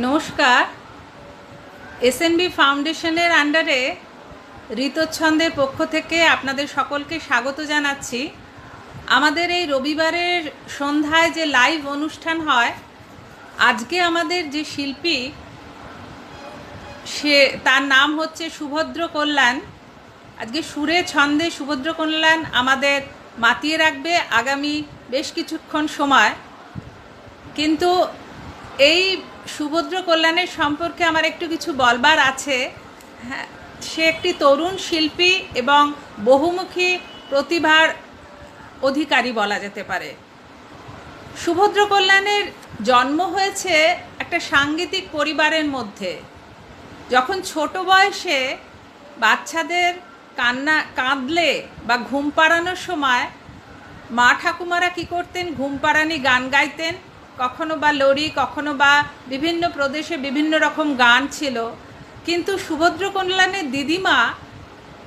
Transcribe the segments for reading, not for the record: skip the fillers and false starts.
নমস্কার। এসএনবি ফাউন্ডেশনের আন্ডারে ঋতচ্ছন্দের পক্ষ থেকে আপনাদের সকলকে স্বাগত জানাচ্ছি। আমাদের এই রবিবারের সন্ধ্যায় যে লাইভ অনুষ্ঠান হয়, আজকে আমাদের যে শিল্পী তার নাম হচ্ছে সুভদ্র কল্যাণ। আজকে সুরে ছন্দে সুভদ্র কল্যাণ আমাদের মাতিয়ে রাখবে আগামী বেশ কিছুক্ষণ সময়। কিন্তু এই সুভদ্র কল্যাণের সম্পর্কে আমার একটু কিছু বলবার আছে। হ্যাঁ, সে একটি তরুণ শিল্পী এবং বহুমুখী প্রতিভার অধিকারী বলা যেতে পারে। সুভদ্র কল্যাণের জন্ম হয়েছে একটা সাংগীতিক পরিবারের মধ্যে। যখন ছোট বয়সে বাচ্চাদের কাঁদলে বা ঘুম পাড়ানোর সময় মা ঠাকুমারা কী করতেন, ঘুম পাড়ানি গান গাইতেন। কখনো বা লরি, কখনো বা বিভিন্ন প্রদেশে বিভিন্ন রকম গান ছিল। কিন্তু সুভদ্র কল্যাণের দিদিমা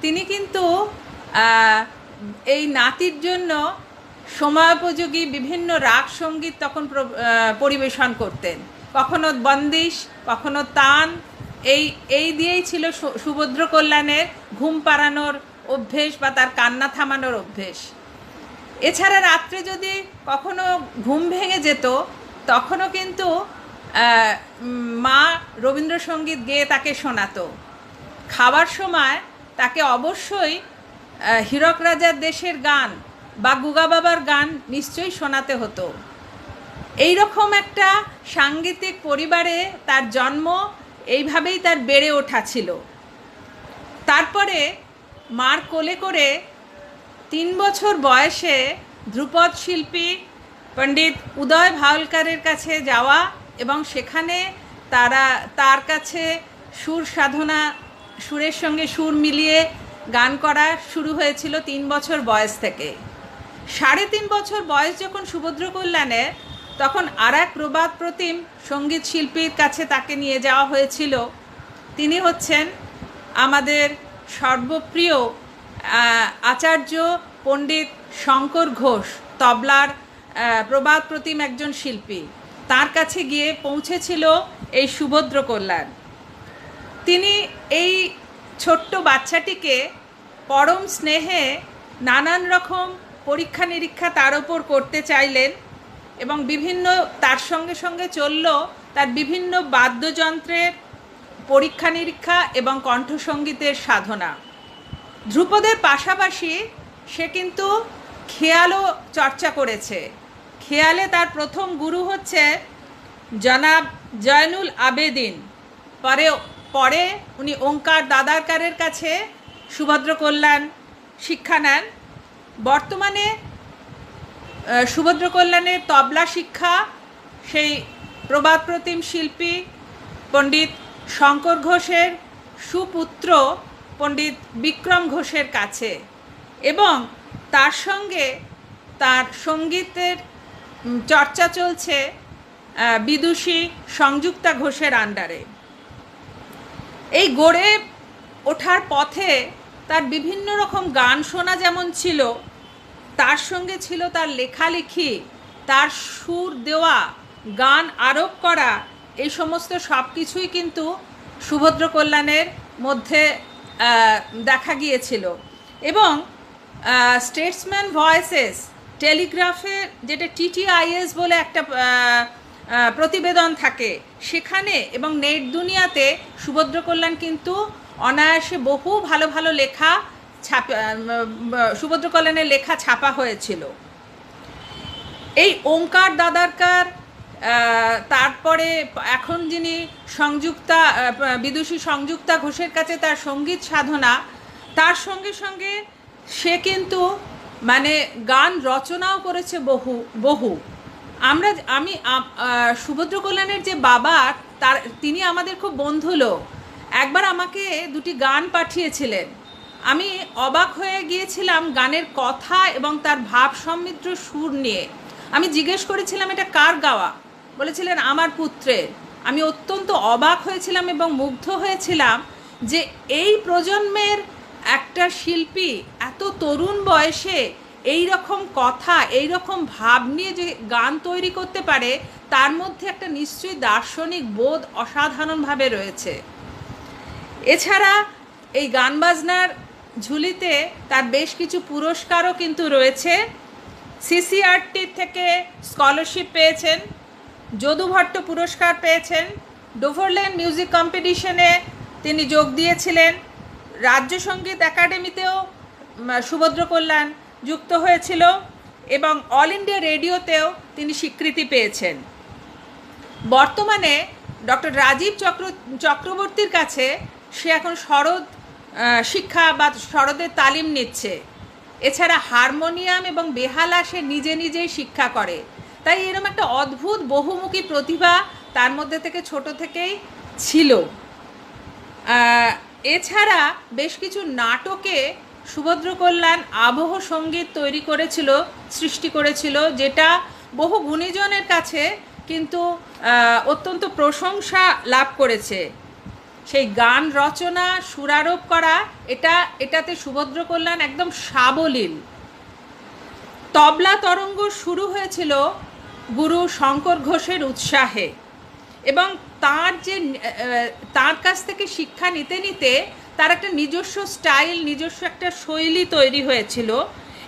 তিনি কিন্তু এই নাতির জন্য সময়োপযোগী বিভিন্ন রাগ সঙ্গীত তখন পরিবেশন করতেন। কখনো বন্দিশ, কখনো তান। এই দিয়েই ছিল সুভদ্র কল্যাণের ঘুম পাড়ানোর অভ্যেস বা তার কান্না থামানোর অভ্যেস। এছাড়া রাত্রে যদি কখনো ঘুম ভেঙে যেত, তখনও কিন্তু মা রবীন্দ্রসঙ্গীত গেয়ে তাকে শোনাতো। খাবার সময় তাকে অবশ্যই হীরক রাজার দেশের গান বা গুগা বাবার গান নিশ্চয়ই শোনাতে হতো। এই রকম একটা সাংগীতিক পরিবারে তার জন্ম, এইভাবেই তার বেড়ে ওঠা ছিল। তারপরে মার কোলে করে 3 বছর বয়সে ধ্রুপদ শিল্পী পণ্ডিত উদয় ভাওলকারের কাছে যাওয়া এবং সেখানে তার কাছে সুর সাধনা, সুরের সঙ্গে সুর মিলিয়ে গান করা শুরু হয়েছিল 3 বছর বয়স থেকে। 3.5 বছর বয়স যখন সুভদ্র কল্যাণের, তখন আর এক প্রবাদ প্রতিম সঙ্গীত শিল্পীর কাছে তাকে নিয়ে যাওয়া হয়েছিল। তিনি হচ্ছেন আমাদের সর্বপ্রিয় আচার্য পণ্ডিত শঙ্কর ঘোষ, তবলার প্রবাদ প্রতিম একজন শিল্পী। তার কাছে গিয়ে পৌঁছেছিল এই সুভদ্র কল্যাণ। তিনি এই ছোট্ট বাচ্চাটিকে পরম স্নেহে নানান রকম পরীক্ষা নিরীক্ষা তার ওপর করতে চাইলেন এবং বিভিন্ন তার সঙ্গে সঙ্গে চলল তার বিভিন্ন বাদ্যযন্ত্রের পরীক্ষা নিরীক্ষা এবং কণ্ঠসঙ্গীতের সাধনা। ধ্রুপদের পাশাপাশি সে কিন্তু খেয়ালও চর্চা করেছে। খেয়ালে তার প্রথম গুরু হচ্ছে জনাব জয়নুল আবেদিন। পরে উনি ওঙ্কার দাদারকারের কাছে সুভদ্র কল্যাণ শিক্ষা নেন। বর্তমানে সুভদ্র কল্যাণের তবলা শিক্ষা সেই প্রবাদ প্রতিম শিল্পী পণ্ডিত শঙ্কর ঘোষের সুপুত্র পণ্ডিত বিক্রম ঘোষের কাছে, এবং তার সঙ্গে তার সঙ্গীতের চর্চা চলছে বিদুষী সংযুক্তা ঘোষের আন্ডারে। এই গড়ে ওঠার পথে তার বিভিন্ন রকম গান শোনা যেমন ছিল, তার সঙ্গে ছিল তার লেখালেখি, তার সুর দেওয়া, গান আরোপ করা, এই সমস্ত সব কিছুই কিন্তু সুভদ্র কল্যাণের মধ্যে দেখা গিয়েছিল। এবং স্টেটসম্যান ভয়েসেস টেলিগ্রাফের যেটা TTIS বলে একটা প্রতিবেদন থাকে, সেখানে এবং নেট দুনিয়াতে সুভদ্র কল্যাণ কিন্তু অনায়াসে বহু ভালো ভালো লেখা সুভদ্র কল্যাণের লেখা ছাপা হয়েছিল। এই ওঙ্কার দাদারকার, তারপরে এখন যিনি বিদুষী সংযুক্তা ঘোষের কাছে তার সঙ্গীত সাধনা, তার সঙ্গে সঙ্গে সে কিন্তু মানে গান রচনাও করেছে বহু। আমি সুভদ্র কল্যাণের যে বাবা, তিনি আমাদের খুব বন্ধু লোক। একবার আমাকে 2টি গান পাঠিয়েছিলেন। আমি অবাক হয়ে গিয়েছিলাম গানের কথা এবং তার ভাব সমৃদ্ধ সুর নিয়ে। আমি জিজ্ঞেস করেছিলাম এটা কার গাওয়া, বলেছিলেন আমার পুত্রের। আমি অত্যন্ত অবাক হয়েছিলাম এবং মুগ্ধ হয়েছিলাম যে এই প্রজন্মের একটা শিল্পী এত তরুণ বয়সে এই রকম কথা, এই রকম ভাব নিয়ে যে গান তৈরি করতে পারে, তার মধ্যে একটা নিশ্চয়ই দার্শনিক বোধ অসাধারণভাবে রয়েছে। এছাড়া এই গান বাজনার ঝুলিতে তার বেশ কিছু পুরস্কারও কিন্তু রয়েছে। সিসিআরটি থেকে স্কলারশিপ পেয়েছেন, যদু ভট্ট পুরস্কার পেয়েছেন, ডোভারল্যান্ড মিউজিক কম্পিটিশনে তিনি যোগ দিয়েছিলেন, রাজ্য সঙ্গীত একাডেমিতেও সুভদ্র কল্যাণ যুক্ত হয়েছিল এবং অল ইন্ডিয়া রেডিওতেও তিনি স্বীকৃতি পেয়েছেন। বর্তমানে ডক্টর রাজীব চক্রবর্তীর কাছে সে এখন সরোদ শিক্ষা বা সরোদের তালিম নিচ্ছে। এছাড়া হারমোনিয়াম এবং বেহালা সে নিজে নিজেই শিক্ষা করে। তাই এরকম একটা অদ্ভুত বহুমুখী প্রতিভা তার মধ্যে থেকে ছোট থেকেই ছিল। এছাড়া বেশ কিছু নাটকে সুভদ্র কল্যাণ আবহ সঙ্গীত তৈরি করেছিল, সৃষ্টি করেছিল, যেটা বহু গুণীজনের কাছে কিন্তু অত্যন্ত প্রশংসা লাভ করেছে। সেই গান রচনা, সুরারোপ করা, এটাতে সুভদ্র কল্যাণ একদম সাবলীল। তবলা তরঙ্গ শুরু হয়েছিল গুরু শঙ্কর ঘোষের উৎসাহে এবং তার কাছ থেকে শিক্ষা নিতে নিতে তার একটা নিজস্ব স্টাইল, নিজস্ব একটা শৈলী তৈরি হয়েছিল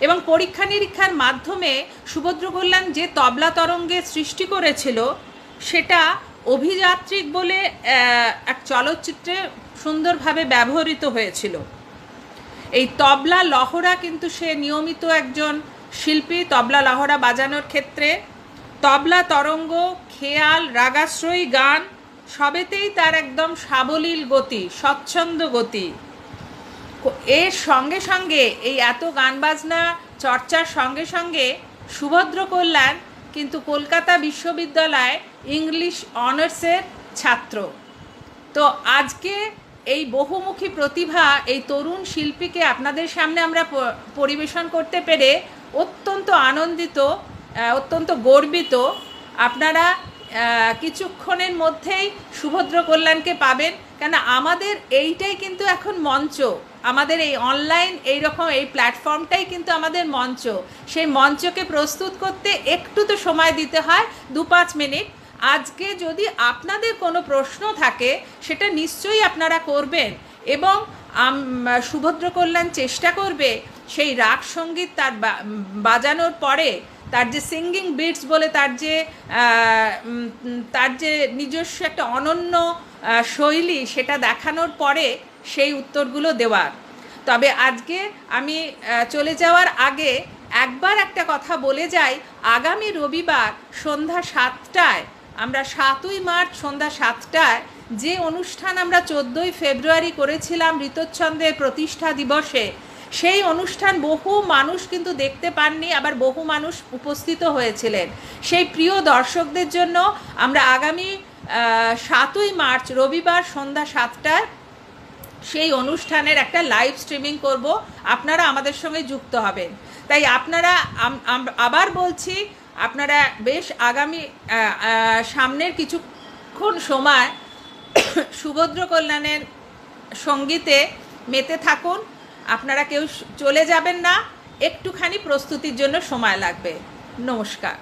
এবং পরীক্ষা নিরীক্ষার মাধ্যমে সুভদ্র কল্যাণ যে তবলা তরঙ্গের সৃষ্টি করেছিল সেটা অভিযাত্রিক বলে এক চলচ্চিত্রে সুন্দরভাবে ব্যবহৃত হয়েছিল। এই তবলা লহরা কিন্তু সে নিয়মিত একজন শিল্পী তবলা লহরা বাজানোর ক্ষেত্রে। তবলা তরঙ্গ, খেয়াল, রাগাশ্রয়ী গান সবেতেই তার একদম সাবলীল গতি, স্বচ্ছন্দ গতি। এর সঙ্গে সঙ্গে এই এত গান বাজনা চর্চার সঙ্গে সঙ্গে সুভদ্র কল্যাণ কিন্তু কলকাতা বিশ্ববিদ্যালয় ইংলিশ অনার্সের ছাত্র। তো আজকে এই বহুমুখী প্রতিভা, এই তরুণ শিল্পীকে আপনাদের সামনে আমরা পরিবেশন করতে পেরে অত্যন্ত আনন্দিত, অত্যন্ত গর্বিত। আপনারা কিছুক্ষণের মধ্যেই সুভদ্র কল্যাণকে পাবেন, কেন আমাদের এইটাই কিন্তু এখন মঞ্চ, আমাদের এই অনলাইন এইরকম এই প্ল্যাটফর্মটাই কিন্তু আমাদের মঞ্চ। সেই মঞ্চকে প্রস্তুত করতে একটু তো সময় দিতে হয়, 2-5 মিনিট। আজকে যদি আপনাদের কোনো প্রশ্ন থাকে সেটা নিশ্চয়ই আপনারা করবেন এবং সুভদ্র কল্যাণ চেষ্টা করবে সেই রাগ সঙ্গীত তার বাজানোর পরে তার যে সিঙ্গিং বিটস বলে তার যে নিজস্ব একটা অনন্য শৈলী, সেটা দেখানোর পরে সেই উত্তরগুলো দেওয়ার। তবে আজকে আমি চলে যাওয়ার আগে একবার একটা কথা বলে যাই। আগামী রবিবার সন্ধ্যা 7টায়, আমরা 7ই মার্চ সন্ধ্যা 7টায় যে অনুষ্ঠান আমরা 14ই ফেব্রুয়ারি করেছিলাম ঋতচ্ছন্দের প্রতিষ্ঠা দিবসে, সেই অনুষ্ঠান বহু মানুষ কিন্তু দেখতে পাননি, আবার বহু মানুষ উপস্থিত হয়েছিলেন। সেই প্রিয় দর্শকদের জন্য আমরা আগামী 7ই মার্চ রবিবার সন্ধ্যা 7টায় সেই অনুষ্ঠানের একটা লাইভ স্ট্রিমিং করব, আপনারা আমাদের সঙ্গে যুক্ত হবেন। তাই আপনারা, আবার বলছি, আপনারা বেশ আগামী সামনের কিছুক্ষণ সময় সুভদ্র কল্যাণের সঙ্গীতে মেতে থাকুন। আপনারা কেউ চলে যাবেন না, একটুখানি প্রস্তুতির জন্য সময় লাগবে। নমস্কার।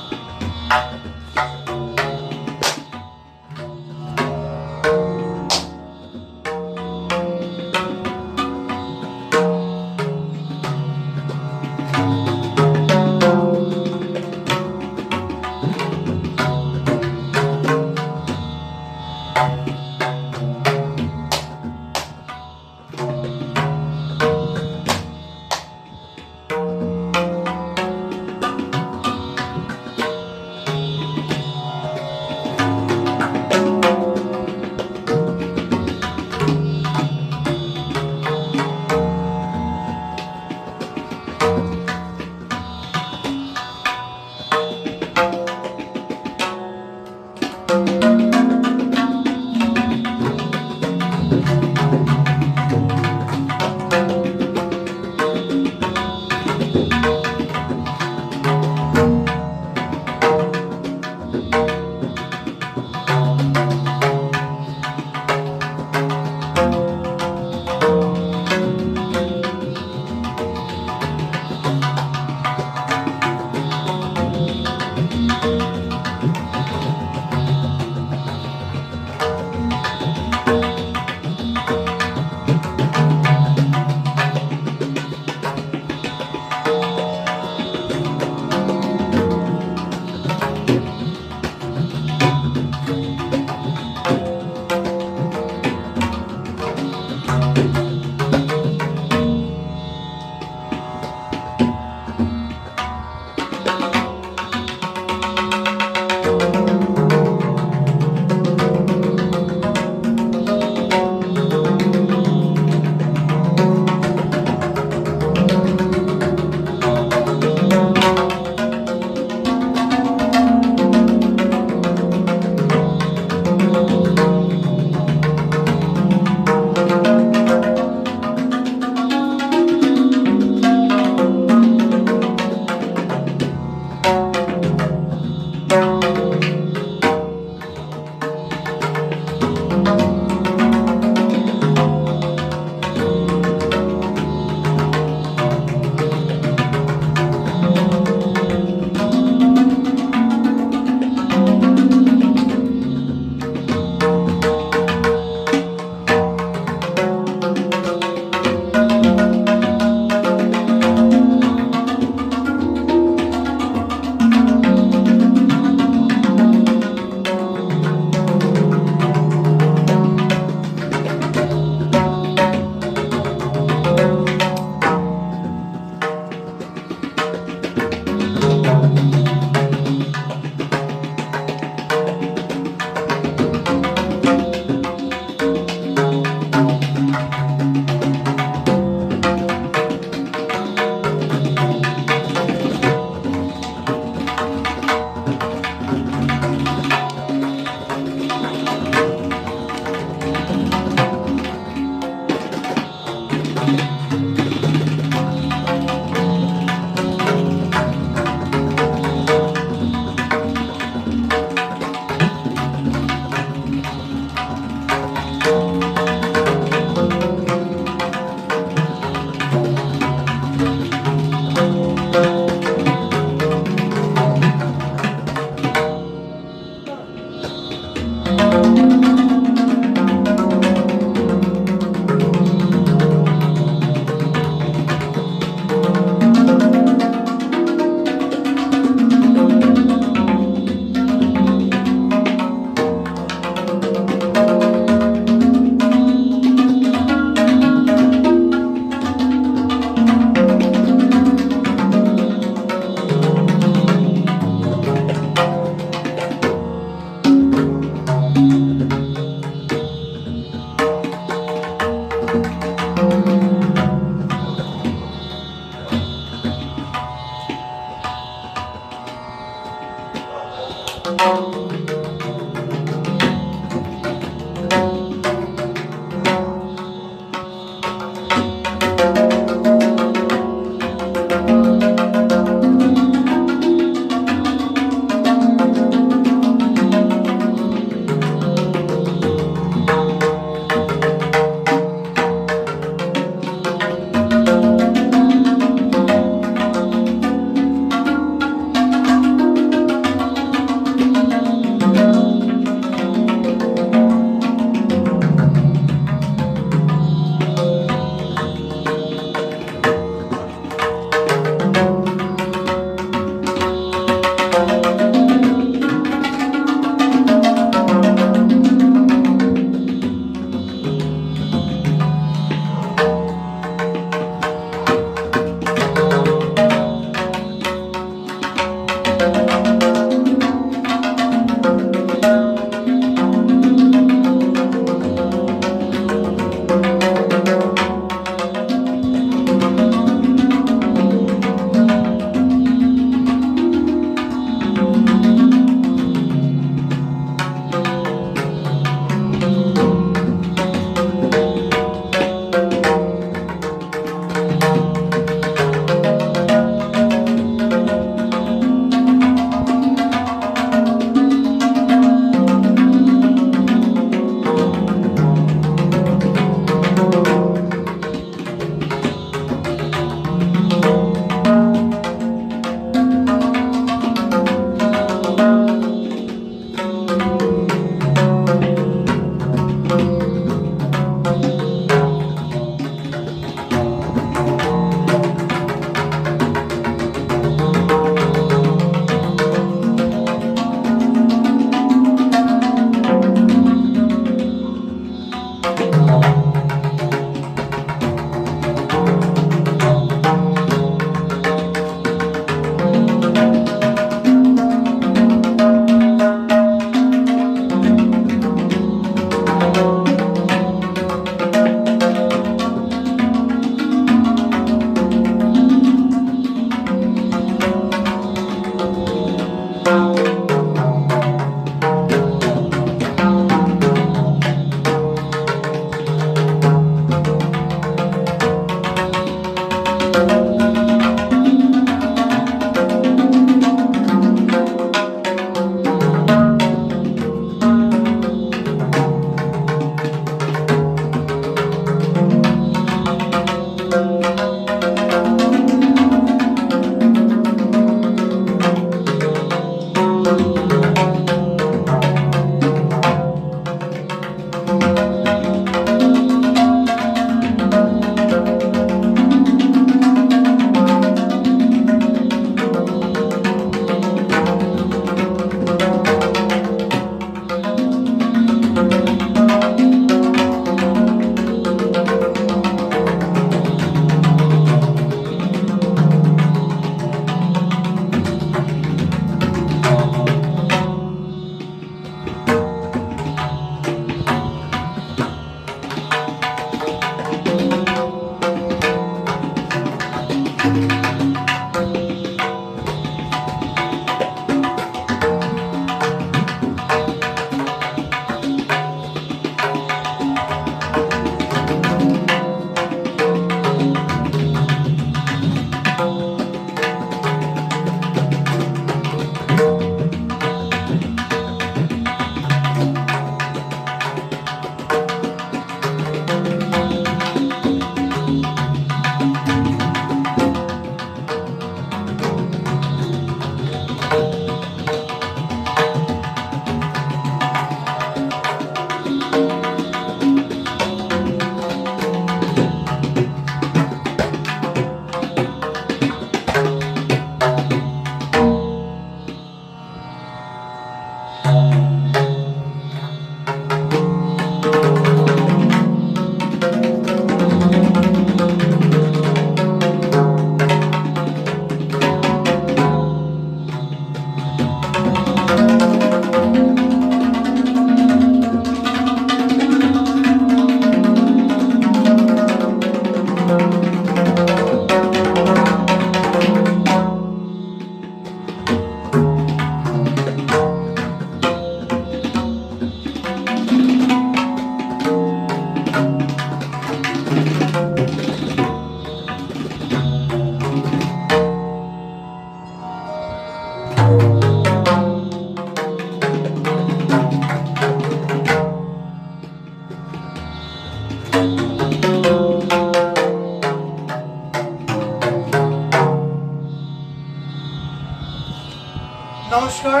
নমস্কার,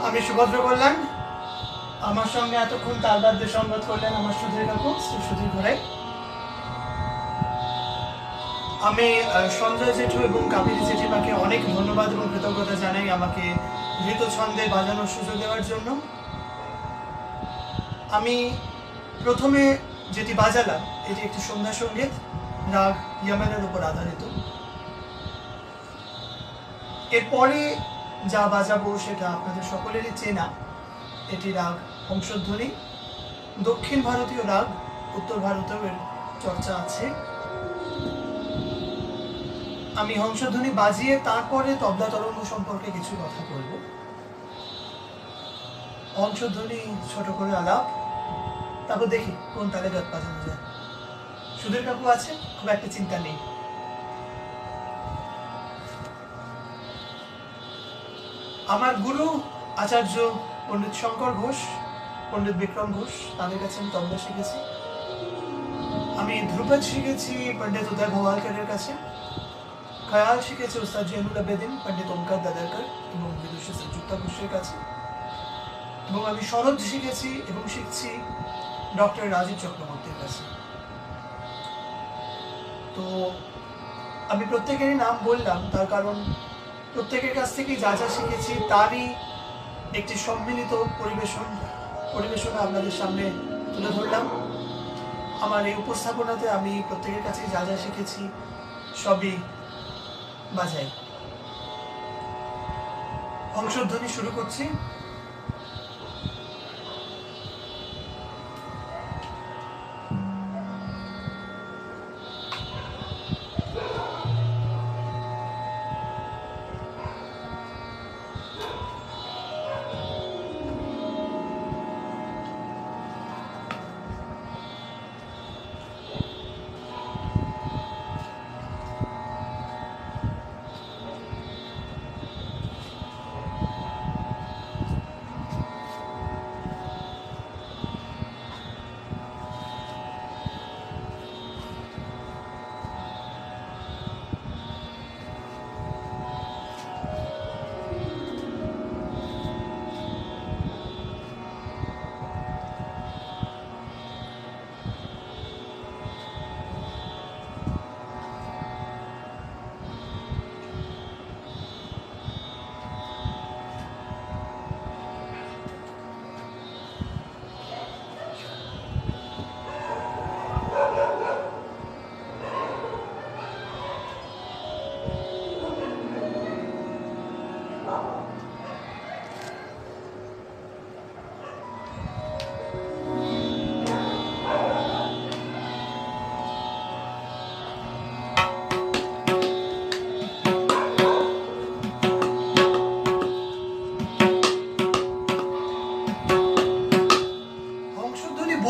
আমি সুভদ্র কল্যাণ। আমার সঙ্গে এতক্ষণ তালবাদ্যে সংবাদ করলেন আমার সুধীর কাকু, শ্রী সুধীর ঘোড়াই। আমি সঞ্জয় জেঠু এবং কাবেরী জেঠিমাকে অনেক ধন্যবাদ এবং কৃতজ্ঞতা জানাই আমাকে ঋতু ছন্দে বাজানোর সুযোগ দেওয়ার জন্য। আমি প্রথমে যেটি বাজালাম এটি একটি সন্ধ্যা সঙ্গীত, রাগ ইয়ামেনের উপর আধারিত। এরপরে যা বাজাবো সেটা আপনাদের সকলেরই চেনা, এটি রাগ হংসধ্বনি। দক্ষিণ ভারতীয় রাগ, উত্তর ভারতেও এর চর্চা আছে। আমি হংসধ্বনি বাজিয়ে তারপরে তবলা তরঙ্গ সম্পর্কে কিছু কথা বলবো। হংসধ্বনি ছোট করে আলাপ, তারপর দেখি কোন তালে গাত বাজানো যায়। সুধীর কাকু আছে, খুব একটা চিন্তা নেই। আমার গুরু আচার্য পণ্ডিত শঙ্কর ঘোষ, পণ্ডিত বিক্রম ঘোষ, তাদের কাছে আমি তবলা শিখেছি। আমি ধ্রুপদ শিখেছি পণ্ডিত উদয় ভওয়ালকারের কাছে। খয়াল শিখেছি উস্তাদ জৈনুল আবেদিন, পণ্ডিত ওমকার দাদারকর এবং বিদুষী শ্রীযুক্তা ঘোষের কাছে। এবং আমি সরোদ শিখেছি এবং শিখছি ডক্টর রাজীব চক্রবর্তীর কাছে। তো আমি প্রত্যেকেরই নাম বললাম তার কারণ প্রত্যেকের কাছ থেকে যা যা শিখেছি তারই একটি সম্মিলিত পরিবেশনা আপনাদের সামনে তুলে ধরলাম। আমার এই উপস্থাপনাতে আমি প্রত্যেকের কাছে যা যা শিখেছি সবই বাজাই। হংসধ্বনি শুরু করছি।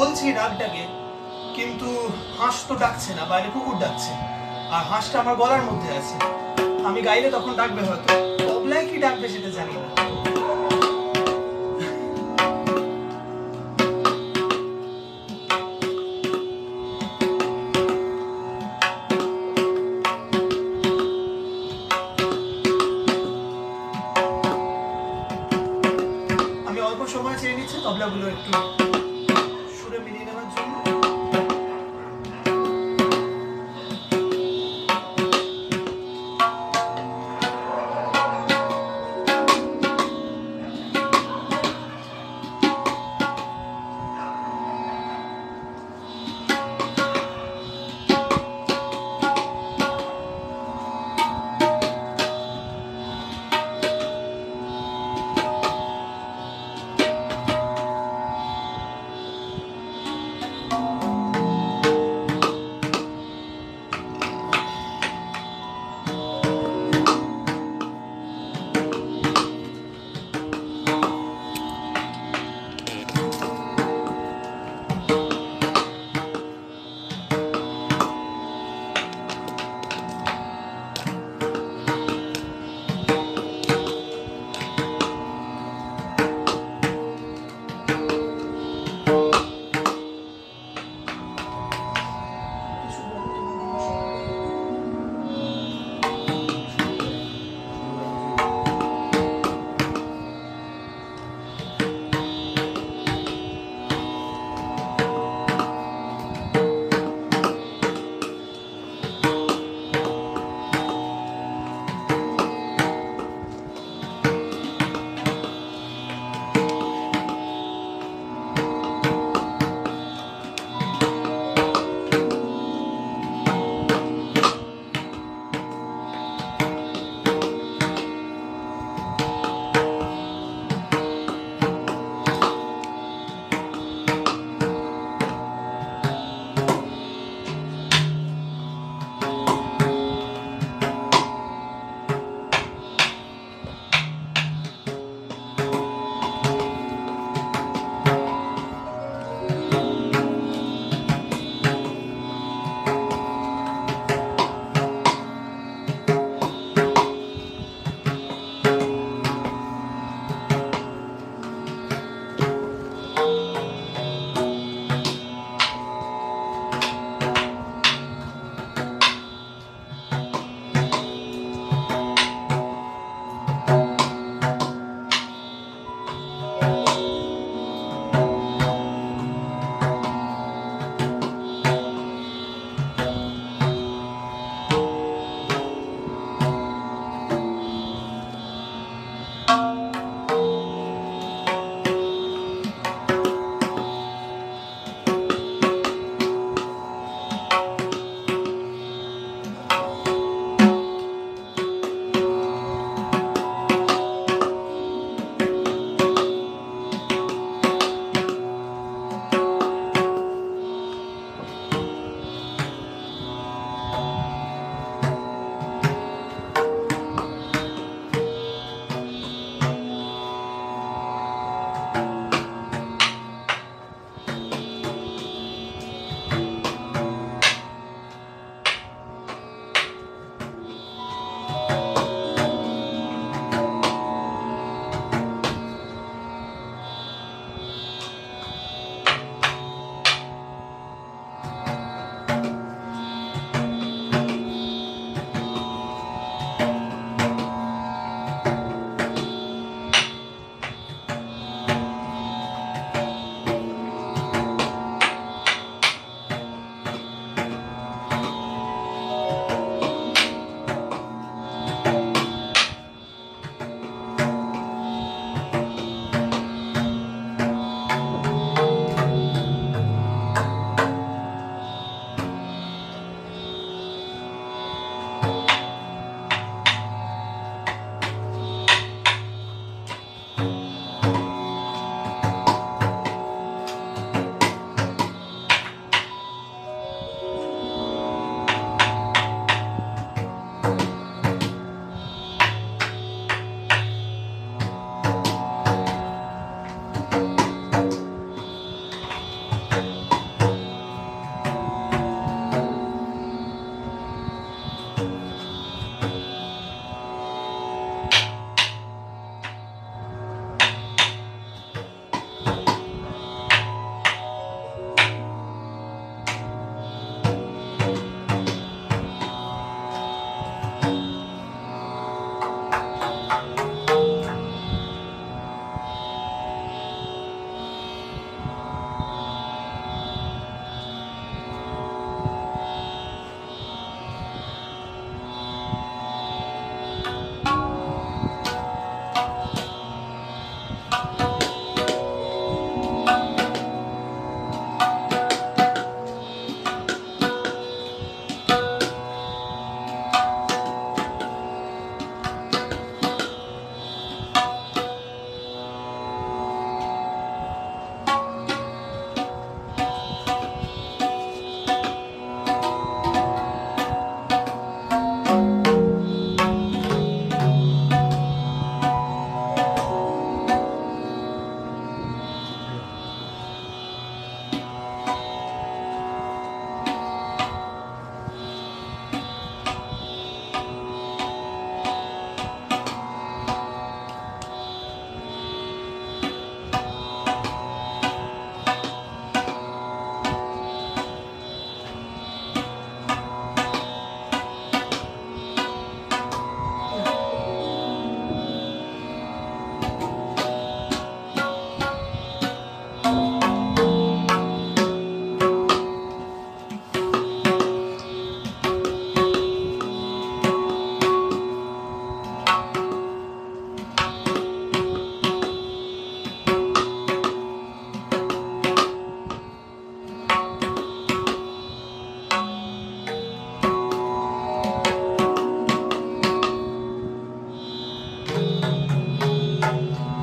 বলছি রাগটাকে, কিন্তু হাঁস তো ডাকছে না, বাইরে কুকুর ডাকছে, আর হাঁসটা আমার গলার মধ্যে আছে। আমি গাইলে তখন ডাকবে, হয়তো তবলায় কি ডাকবে সেটা জানি না। আমি অল্প সময় চেয়ে নিচ্ছি তবলাগুলো একটু সুরে মিলিয়ে নেওয়ার জন্য।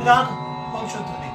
গান বংশধ্বনি।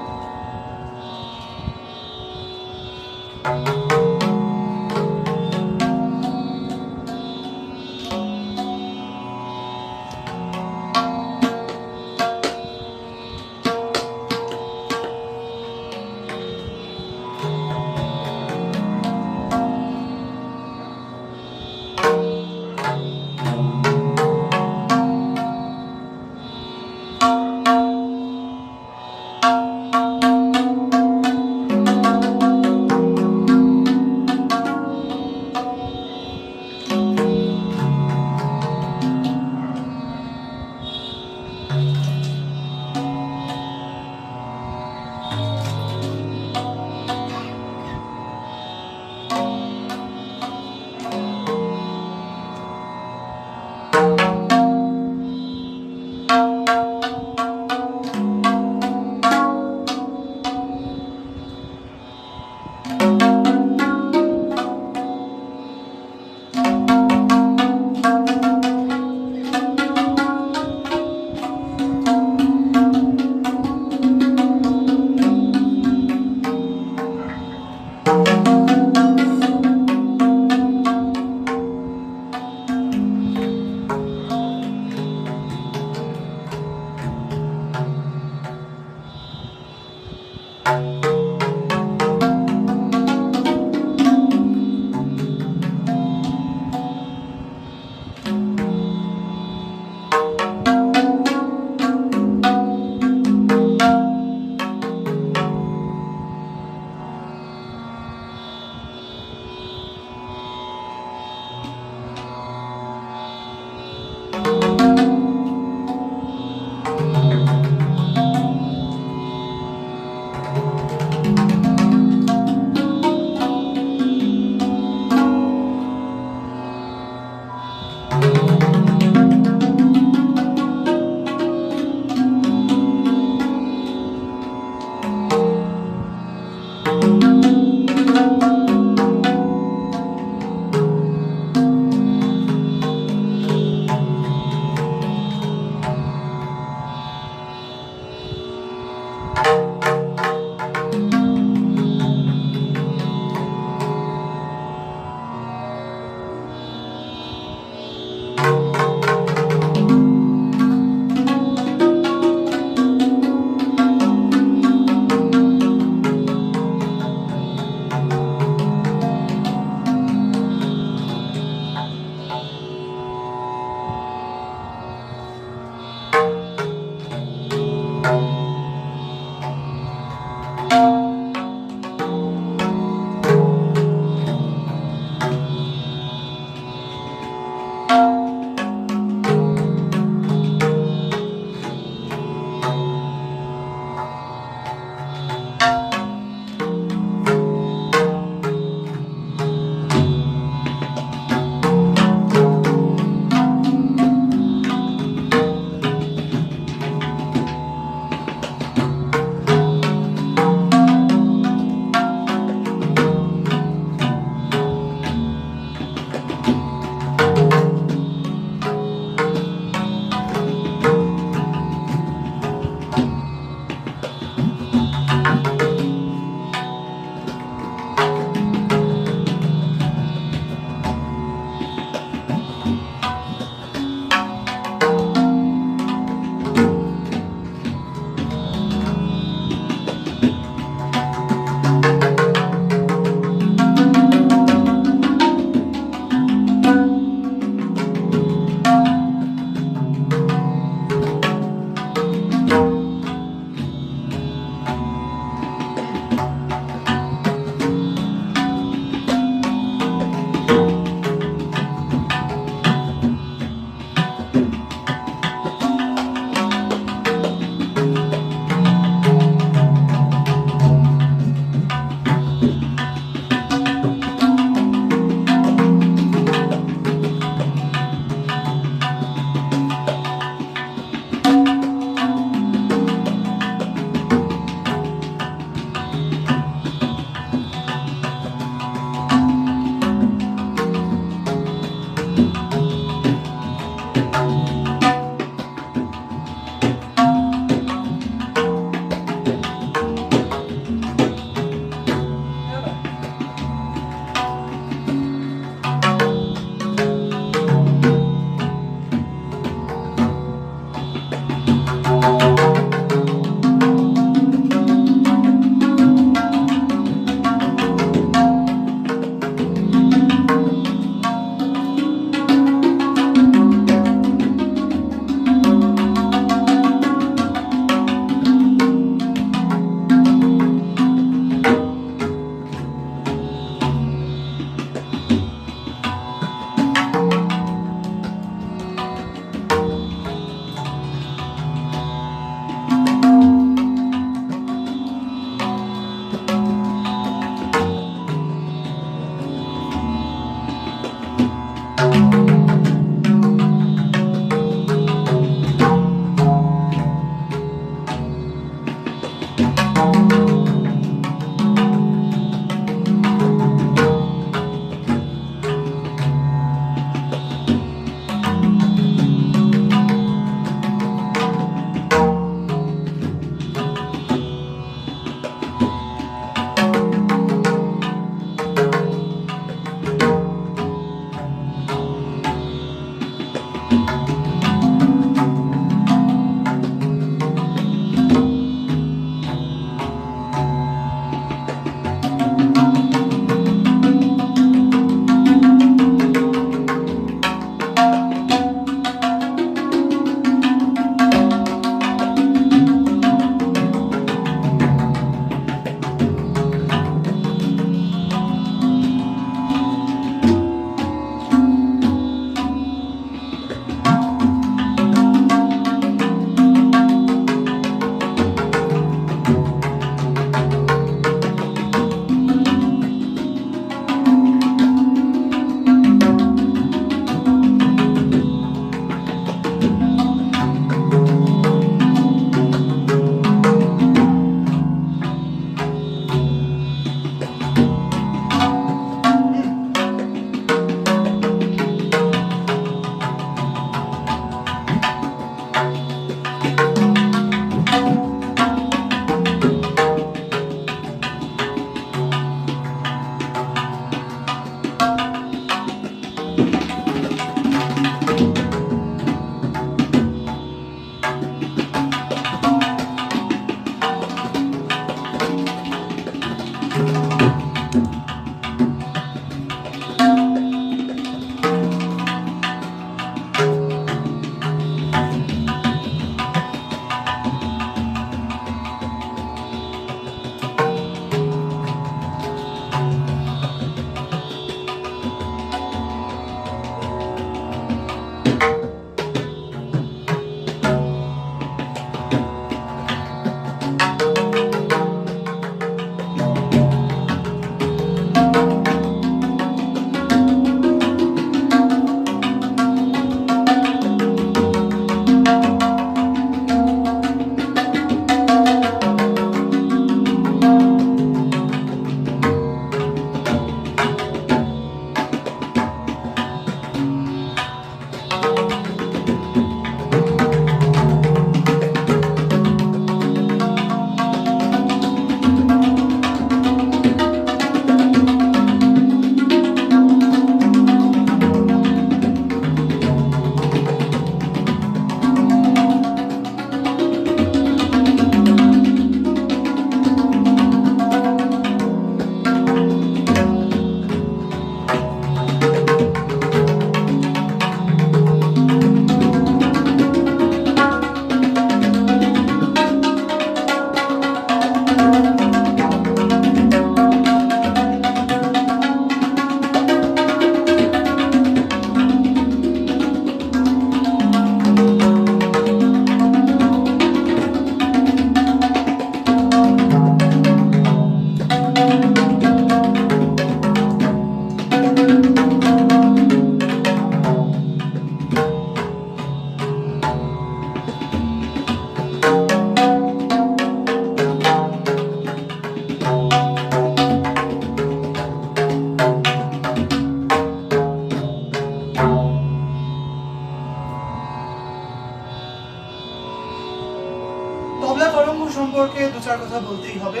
সম্পর্কে দু চার কথা বলতেই হবে।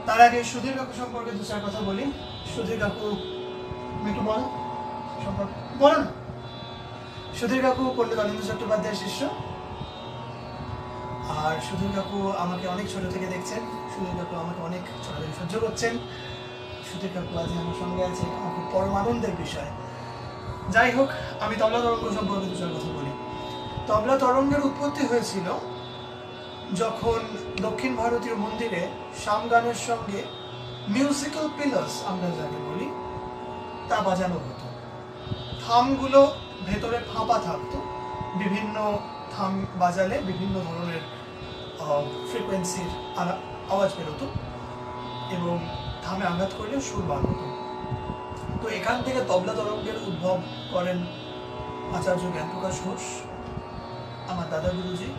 তার আগে সুধীর কাকু সম্পর্কে দু চার কথা বলি। সুধীর কাকু একটু বলো সম্পর্কে, বলো না। সুধীর কাকু পণ্ডিত অনিন্দ্য চট্টোপাধ্যায়ের শিষ্য। আর সুধীর কাকু আমাকে অনেক ছোট থেকে দেখছেন। সুধীর কাকু আমাকে অনেক ছোট থেকে সহ্য করছেন। সুধীর কাকু আজ আমার সঙ্গে আছে, আমার খুব পরম আনন্দের বিষয়। যাই হোক, আমি তবলা তরঙ্গ সম্পর্কে দু চার কথা বলি। তবলা তরঙ্গের উৎপত্তি হয়েছিল যখন দক্ষিণ ভারতীয় মন্দিরে সামগানের সঙ্গে মিউজিক্যাল পিলার্স আমরা যাকে বলি তা বাজানো হতো। থামগুলো ভেতরে ফাঁপা থাকতো, বিভিন্ন থাম বাজালে বিভিন্ন ধরনের ফ্রিকোয়েন্সির আওয়াজ বেরোতো এবং থামে আঘাত করলে সুর বার হতো। তো এখান থেকে তবলা তরঙ্গের উদ্ভব করেন আচার্য জ্ঞানপ্রকাশ ঘোষ, আমার দাদা গুরুজি।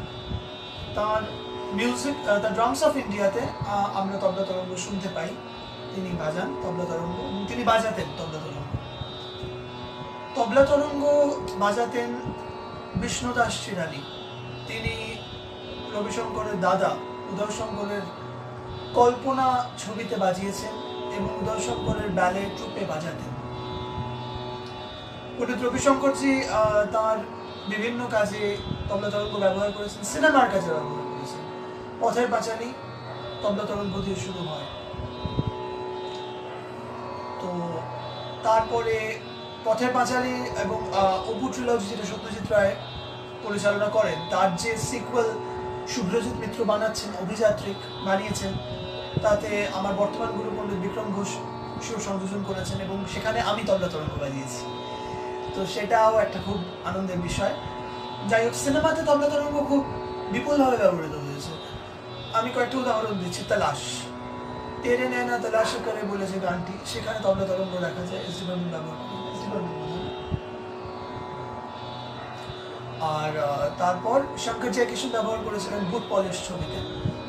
তার মিউজিক দ্য ড্রামস অফ ইন্ডিয়াতে আমরা তবলা তরঙ্গ শুনতে পাই। তিনি বাজান তবলা তরঙ্গ, তিনি বাজাতেন তবলা তরঙ্গ। তবলা তরঙ্গ বাজাতেন বিষ্ণুদাস শিরালি। তিনি রবিশঙ্করের দাদা উদয় শঙ্করের কল্পনা ছবিতে বাজিয়েছেন এবং উদয় শঙ্করের ব্যালে ট্রুপে বাজাতেন। পণ্ডিত রবিশঙ্করজি তার বিভিন্ন কাজে তবলা তরঙ্গ ব্যবহার করেছেন, সিনেমার কাজে ব্যবহার করেছেন। পথের পাঁচালী তবলা তরঙ্গ দিয়ে শুরু হয়। তো তারপরে পথের পাঁচালী এবং অপু ট্রিলজি, যেটা সত্যজিৎ রায় পরিচালনা করেন, তার যে সিকুয়েল শুভ্রজিৎ মিত্র বানাচ্ছেন, অভিযাত্রিক বানিয়েছেন, তাতে আমার বর্তমান গুরু পণ্ডিত বিক্রম ঘোষ সুর সংযোজন করেছেন এবং সেখানে আমি তবলা তরঙ্গ বাজিয়েছি। তো সেটাও একটা খুব আনন্দের বিষয়। যাই হোক, সিনেমাতে তবলা তরঙ্গ খুব বিপুলভাবে ব্যবহৃত হয়েছে। আমি কয়েকটা উদাহরণ দিচ্ছি। তালাশ, তেরে নয়না তালাশ করে বলে যে গানটি, সেখানে তবলা তরঙ্গ দেখা যায়, এস ডি বর্মন ব্যবহার করেন। আর তারপর শঙ্কর জয়কিশন ব্যবহার করেছিলেন বুট পলিশ ছবিতে,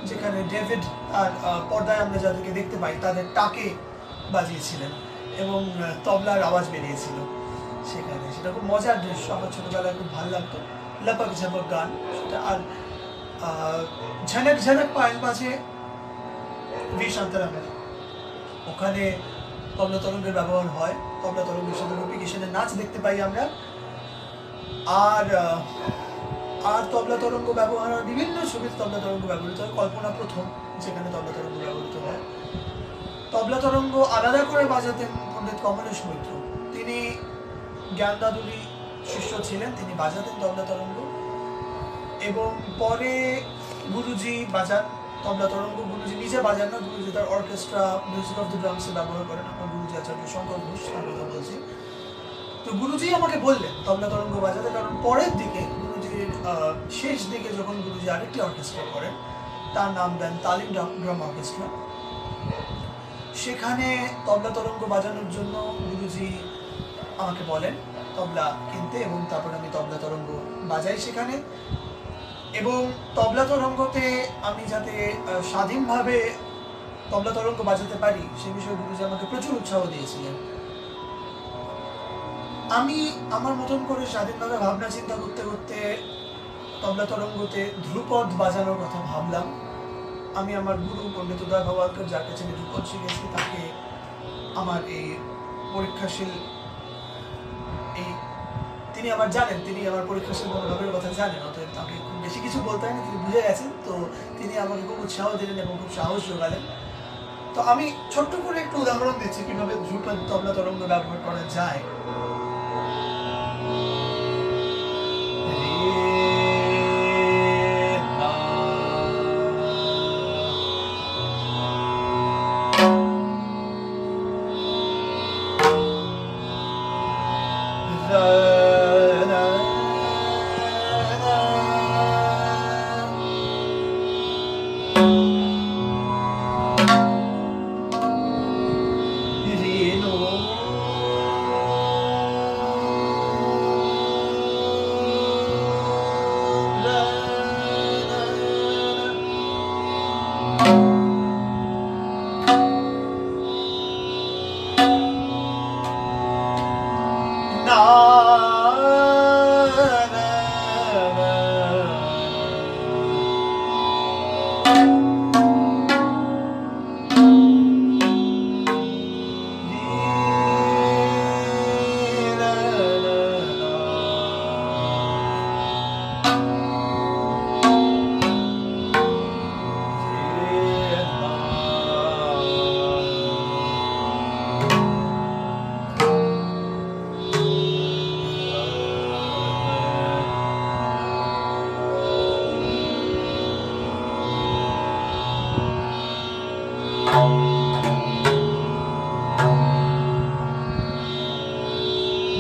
যেখানে ডেভিড আর পর্দায় আমরা যাদেরকে দেখতে পাই তাদের টাকে বাজিয়েছিলেন এবং তবলার আওয়াজ বেরিয়েছিল সেখানে। সেটা খুব মজার দৃশ্য, আমার ছোটবেলায় খুব ভালো লাগতো। লপক ঝপক গান সেটা। আর ঝনক ঝনক পায়েল বাজে ভি শান্তারামের, ওখানে তবলা তরঙ্গের ব্যবহার হয়। তবলা তরঙ্গের সাথে গোপী কিশোরের নাচ দেখতে পাই আমরা। আর তবলা তরঙ্গ ব্যবহার হয় বিভিন্ন ছবিতে। তবলা তরঙ্গ ব্যবহৃত হয়। কল্পনা প্রথম, যেখানে তবলা তরঙ্গ ব্যবহৃত হয়। তবলা তরঙ্গ আলাদা করে বাজাতেন পণ্ডিত কমলেশ মৈত্র। তিনি জ্ঞান দাদুরই শিষ্য ছিলেন, তিনি বাজাতেন তবলা তরঙ্গ। এবং পরে গুরুজি বাজান তবলা তরঙ্গ। গুরুজি নিজে বাজান না, গুরুজি তার অর্কেস্ট্রা মিউজিক অফ দ্য ড্রামসে ব্যবহার করেন। আমার গুরুজি আচার্য শঙ্কর ঘোষ, তার কথা বলছি। তো গুরুজি আমাকে বললেন তবলা তরঙ্গ বাজাতে, কারণ পরের দিকে গুরুজির শেষ দিকে যখন গুরুজি আরেকটি অর্কেস্ট্রা করেন, তার নাম দেন তালিম ড্রাম অর্কেস্ট্রা। সেখানে তবলা তরঙ্গ বাজানোর জন্য গুরুজি আমাকে বলেন তবলা কিনতে, এবং তারপর আমি তবলা তরঙ্গ বাজাই সেখানে। এবং তবলা তরঙ্গতে আমি যাতে স্বাধীনভাবে তবলা তরঙ্গ বাজাতে পারি সে বিষয়ে গুরুজি আমাকে প্রচুর উৎসাহ দিয়েছিলেন। আমি আমার মতন করে স্বাধীনভাবে ভাবনা চিন্তা করতে করতে তবলা তরঙ্গতে ধ্রুপদ বাজানোর কথা ভাবলাম। আমি আমার গুরু পণ্ডিত উদয় ভাওয়ালকর, যার কাছে আমি ধ্রুপদ শিখেছি, তাকে আমার এই পরীক্ষাশীল তিনি আমার জানেন, তিনি আমার পরীক্ষাশীল মনোভাবের কথা জানেন, অতএব তাকে খুব বেশি কিছু বলতে হয়নি, তিনি বুঝে গেছেন। তো তিনি আমাকে খুব উৎসাহ দিলেন এবং খুব সাহস যোগালেন। তো আমি ছোট্ট করে একটু উদাহরণ দিচ্ছি কিভাবে ধ্রুপদ তবলা তরঙ্গ ব্যবহার করা যায়।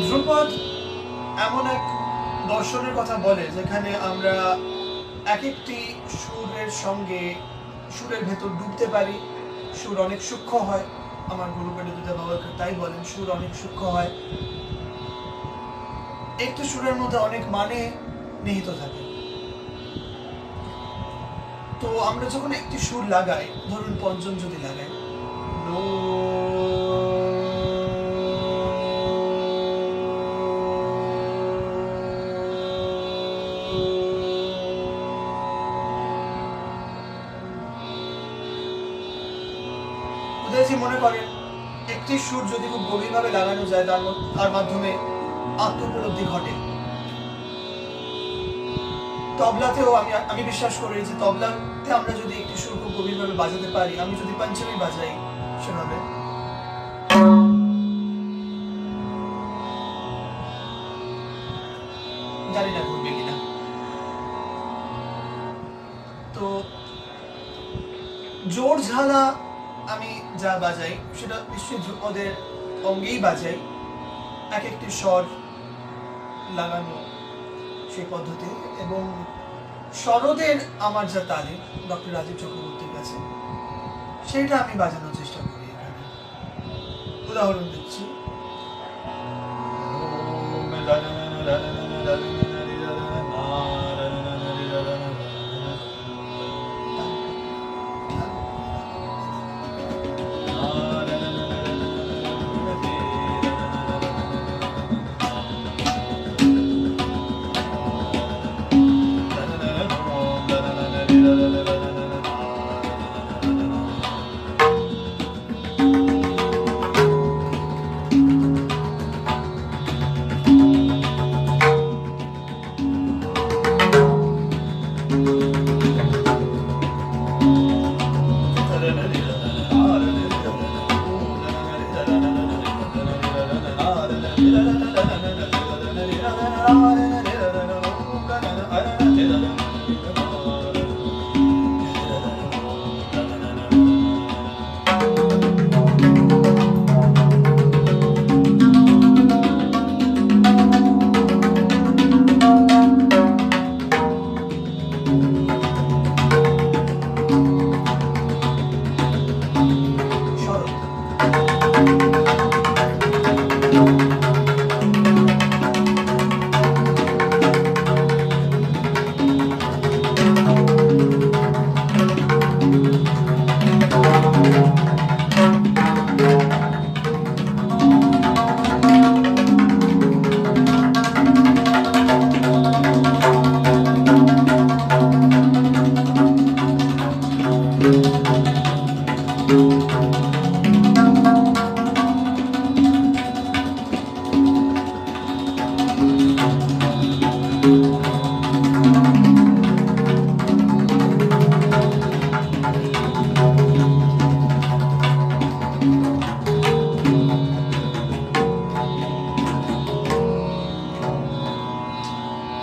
ধ্রুপদ এমন এক দর্শনের কথা বলে যেখানে আমরা এক একটি সুরের সঙ্গে সুরের ভেতর ডুবতে পারি। সুর অনেক সূক্ষ্ম হয়, আমার গুরু পণ্ডিত উদয় ভাওয়ালকর তাই বলেন, সুর অনেক সূক্ষ্ম হয়। একটি সুরের মধ্যে অনেক মানে নিহিত থাকে। তো আমরা যখন একটি সুর লাগাই, ধরুন পঞ্চম যদি লাগাই, নো, উদয়জি মনে করেন একটি সুর যদি খুব গভীরভাবে লাগানো যায়, তার মাধ্যমে আত্মোপলব্ধি ঘটে। তবলাতেও আমি বিশ্বাস করি যে তবলাতে আমরা যদি একটি সুর খুব গভীরভাবে বাজাতে পারি, আমি যদি পঞ্চমী বাজাই সেভাবে, জানি না ঘুরবে কিনা। তো জোর ঝালা আমি যা বাজাই সেটা নিশ্চয়ই ধ্রুপদের অঙ্গেই বাজাই, এক একটি স্বর লাগানো সেই পদ্ধতি। এবং শরদের আমার যা তালিম ডক্টর রাজীব চক্রবর্তীর কাছে, সেইটা আমি বাজানোর চেষ্টা করি। এখানে উদাহরণ দিচ্ছি,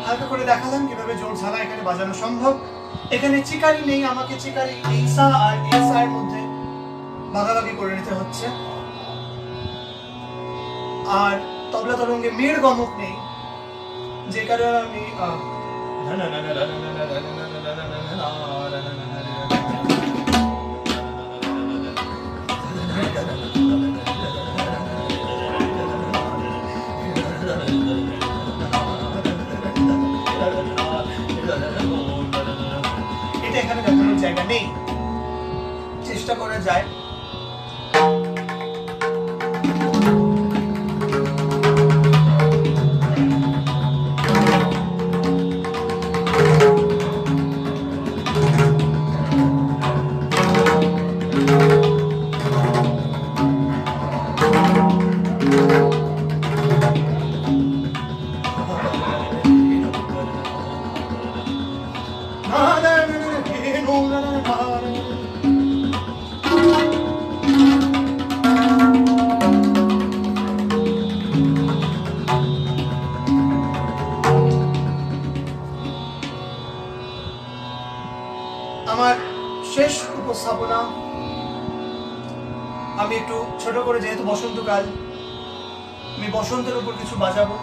হালকা করে দেখালাম কিভাবে জোর ঝালা এখানে বাজানো সম্ভব। এখানে চিকারি নেই, আমাকে চিকারি এই সা আর এই সা এর মধ্যে ভাগাভাগি করে নিতে হচ্ছে। আর তবলা তরঙ্গে মেয়ের গমক নেই, যে কারণে আমি এটা এখানে দেখানোর জায়গা নেই। চেষ্টা করা যায় আমার শেষ উপস্থাপনা। আমি একটু ছোট করে, যেহেতু বসন্তকাল, আমি বসন্তের উপর কিছু বাজাবো।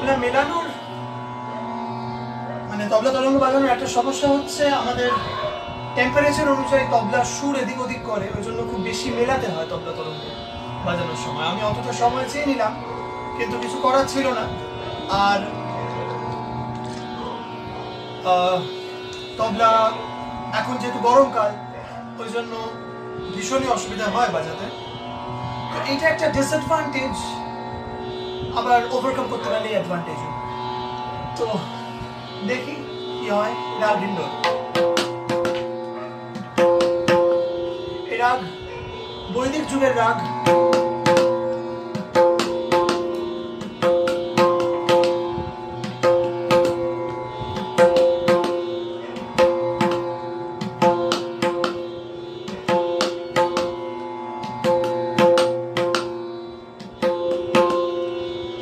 তবলা মেলানোর মানে তবলা তরঙ্গ বাজানোর একটা সমস্যা হচ্ছে আমাদের টেম্পারেচার অনুযায়ী তবলার সুর এদিক ওদিক করে, ওই জন্য খুব বেশি মেলাতে হয় তবলা তরঙ্গ বাজানোর সময়। আমি অতটা সময় চেয়ে নিলাম, কিন্তু কিছু করার ছিল না। আর তবলা এখন যেহেতু গরমকাল, ওই জন্য ভীষণই অসুবিধা হয় বাজাতে। তো এইটা একটা ডিসঅ্যাডভান্টেজ, আবার ওভারকাম করতে পারলে অ্যাডভান্টেজও। তো দেখি কি হয়। রাগ হিন্ডোল, এই রাগ বৈদিক যুগের রাগ।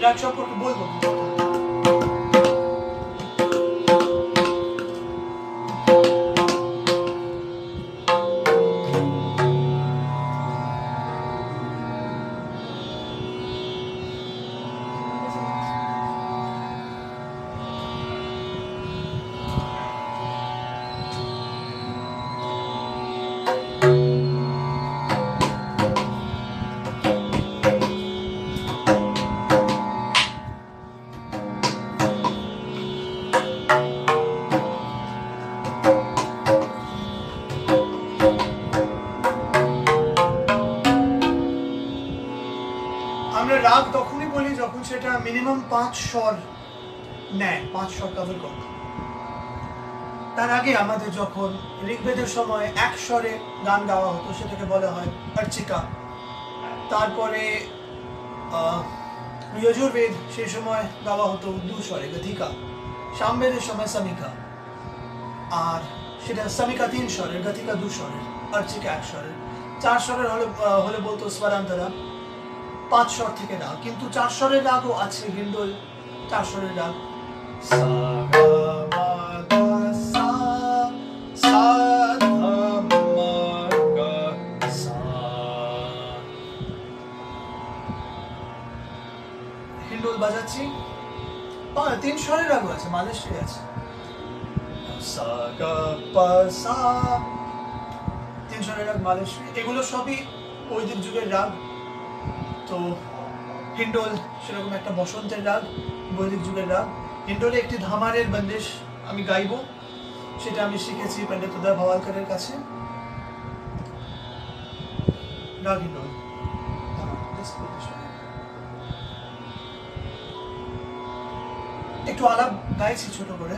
রাগ সম্পর্কে বলবো। আমরা রাগ তখনই বলি যখন সেটা মিনিমাম 5 স্বর নেয়, 5 স্বর কভার করে। তার আগে আমাদের যখন ঋগ্বেদের সময় 1 স্বরে গান গাওয়া হতো সেটাকে বলা হয় অর্চিকা। তারপরে যজুর্বেদ সেই সময় গাওয়া হতো 2 স্বরে গথিকা। সামবেদের সময় সামিকা, আর সেটা সামিকা 3 স্বরের, গথিকা 2 স্বরের, অর্চিকা 1 স্বরের। 4 স্বরের হলে বলতো স্বরান্তরা। 5 স্বর থেকে রাগ, কিন্তু 4 স্বরের রাগও আছে। হিন্ডোল 4 স্বরের রাগ। সা গা মা গা সা, সা ধা মা গা সা। হিন্ডোল বাজাচ্ছি। 3 স্বরের রাগও আছে, মালেশ্রী আছে। সা গা পা সা, 3 স্বরের রাগ মালেশ্রী। এগুলো সবই বৈদিক যুগের রাগ। তো হিন্ডোল সেরকম একটা বসন্তের রাগ, বৈদিক যুগের রাগ। হিন্ডোলে একটি ধামারের বন্দিশ আমি গাইবো, সেটা আমি শিখেছি পণ্ডিত উদয় ভাওয়ালকারের কাছে। রাগ হিন্ডোল একটু আলাপ গাইছি ছোট করে।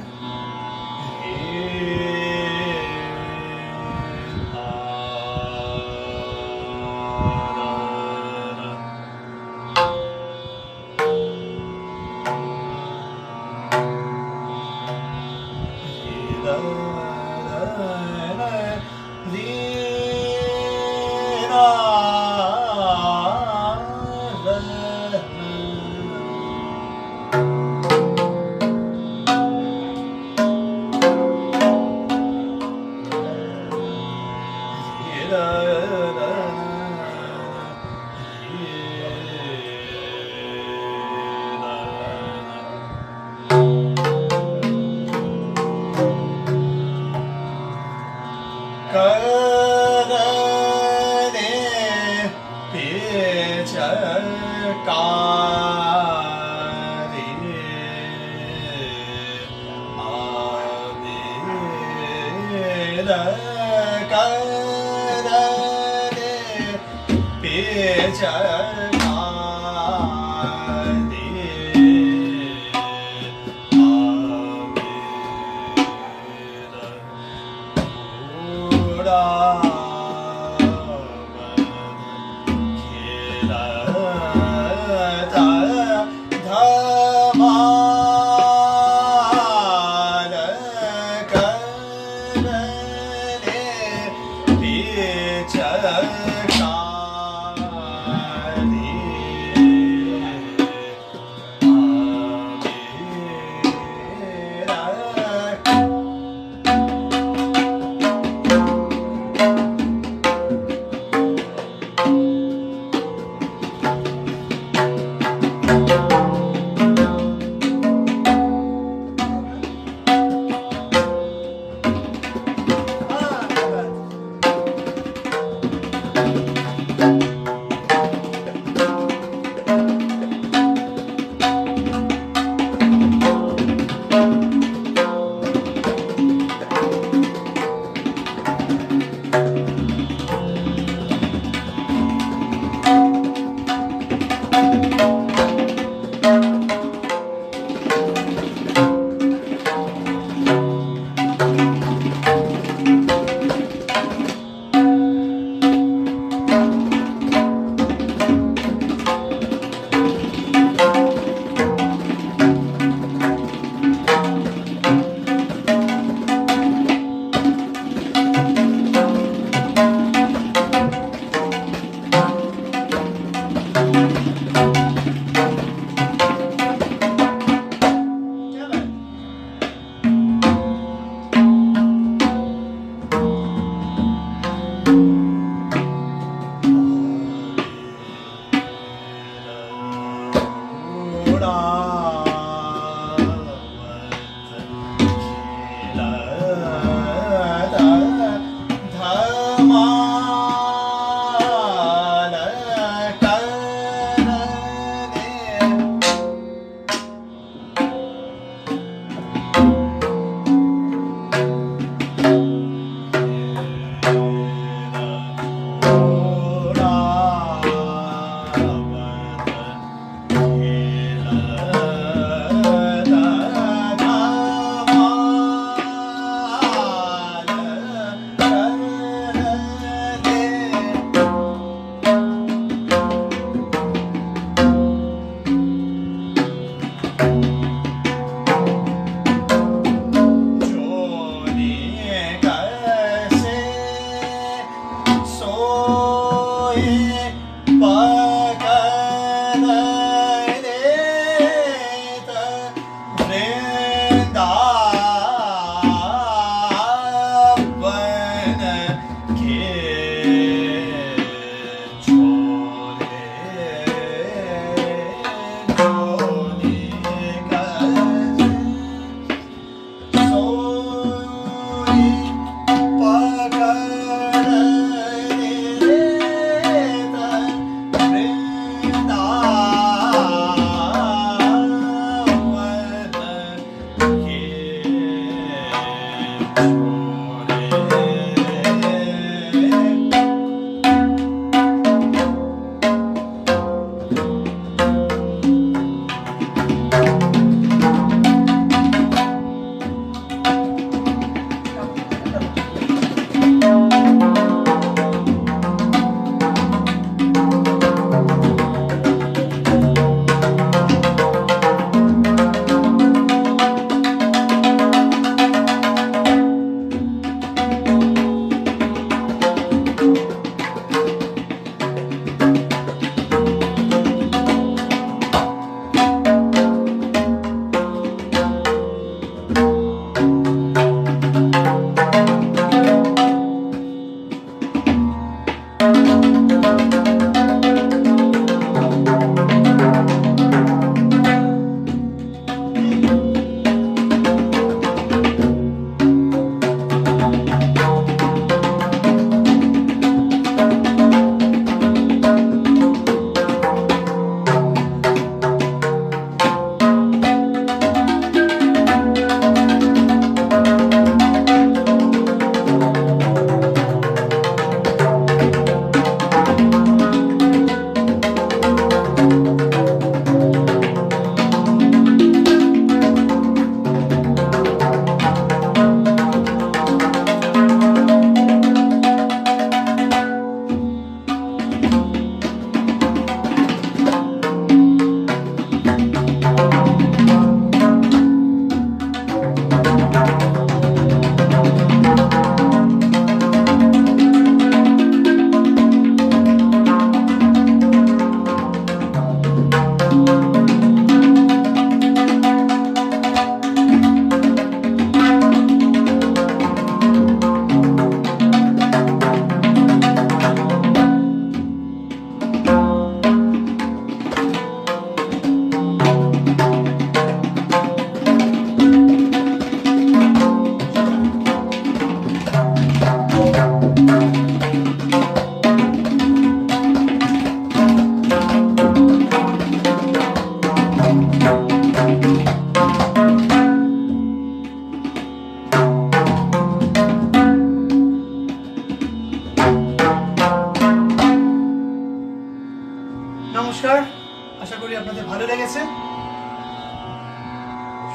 আপনাদের ভালো লেগেছে।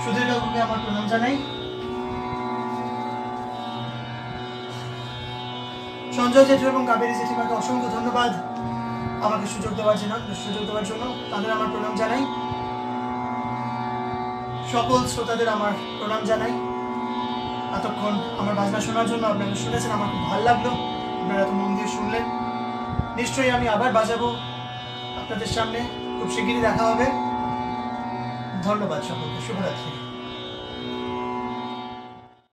সুধীর কাকুকে আমার প্রণাম জানাই। সঞ্জয় জেঠু এবং কাবেরী জেঠিমাকে অসংখ্য ধন্যবাদ আমাকে সুযোগ দেওয়ার জন্য তাদের আমার প্রণাম জানাই। সকল শ্রোতাদের আমার প্রণাম জানাই। এতক্ষণ আমার বাজনা শোনার জন্য আপনারা শুনেছেন, আমার খুব ভালো লাগলো, আপনারা এত মন দিয়ে শুনলেন। নিশ্চয়ই আমি আবার বাজাবো আপনাদের সামনে, খুব শিগগিরই দেখা হবে। ধন্যবাদ সকলকে, শুভরাত্রি।